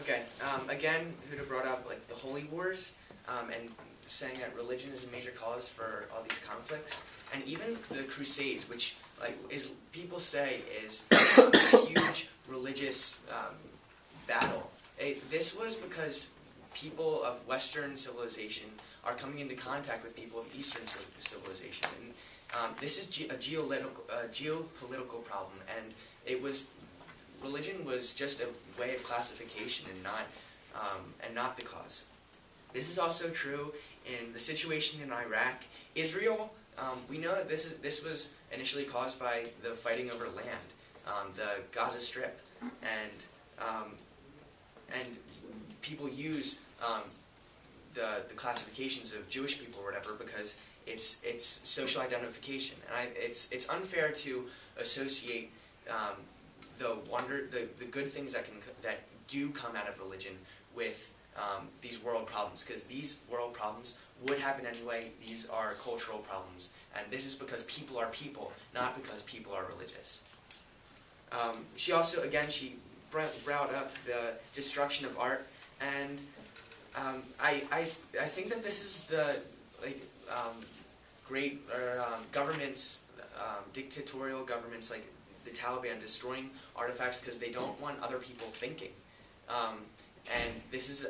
Okay, again, Huda brought up like the holy wars, and saying that religion is a major cause for all these conflicts, and even the Crusades, which people say is a huge religious battle. This was because people of Western civilization are coming into contact with people of Eastern civilization, and this is a geopolitical problem, and religion was just a way of classification and not the cause. This is also true in the situation in Iraq. Israel, we know that this was initially caused by the fighting over land, the Gaza Strip, and people use the classifications of Jewish people or whatever because it's social identification, and it's unfair to associate the good things that do come out of religion with these world problems, because these world problems would happen anyway. These are cultural problems, and this is because people are people, not because people are religious. She also, again, she brought up the destruction of art, and I think that this is the great governments, dictatorial governments like the Taliban, destroying artifacts because they don't want other people thinking. And this is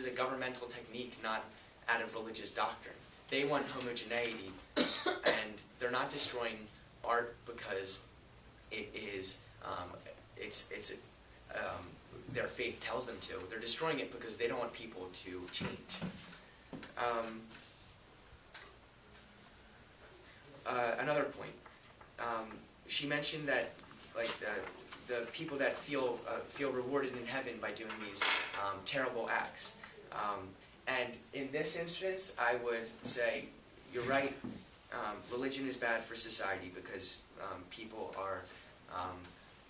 a governmental technique, not out of religious doctrine. They want homogeneity, and they're not destroying art because it is their faith tells them to. They're destroying it because they don't want people to change. Another point. She mentioned that the people that feel rewarded in heaven by doing these terrible acts. And in this instance, I would say, you're right, religion is bad for society because people are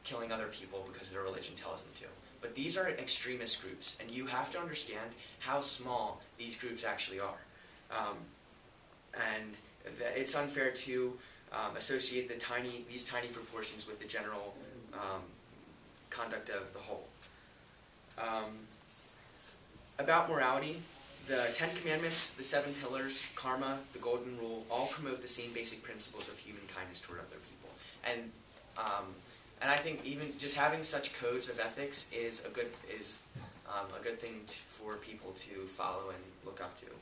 killing other people because their religion tells them to. But these are extremist groups, and you have to understand how small these groups actually are. And it's unfair to associate these tiny proportions with the general conduct of the whole. About morality, the 10 Commandments, the 7 Pillars, Karma, the Golden Rule, all promote the same basic principles of human kindness toward other people. And I think even just having such codes of ethics is a good thing for people to follow and look up to.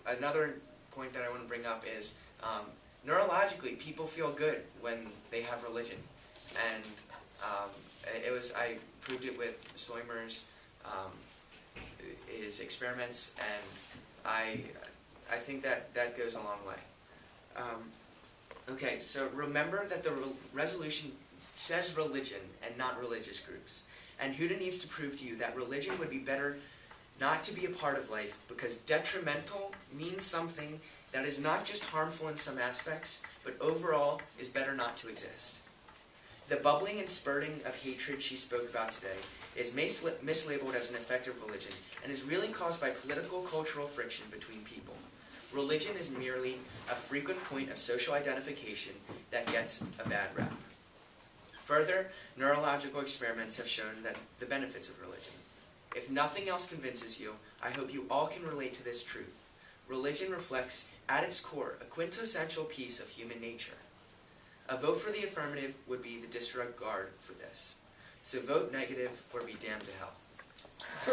Another point that I want to bring up is neurologically, people feel good when they have religion, and I proved it with Soimer's his experiments, and I think that goes a long way. Okay, so remember that the resolution says religion and not religious groups, and Huda needs to prove to you that religion would be better not to be a part of life, because detrimental means something that is not just harmful in some aspects, but overall is better not to exist. The bubbling and spurting of hatred she spoke about today is mislabeled as an effective religion, and is really caused by political cultural friction between people. Religion is merely a frequent point of social identification that gets a bad rap. Further, neurological experiments have shown that the benefits of religion. If nothing else convinces you, I hope you all can relate to this truth. Religion reflects, at its core, a quintessential piece of human nature. A vote for the affirmative would be the disregard for this. So vote negative or be damned to hell.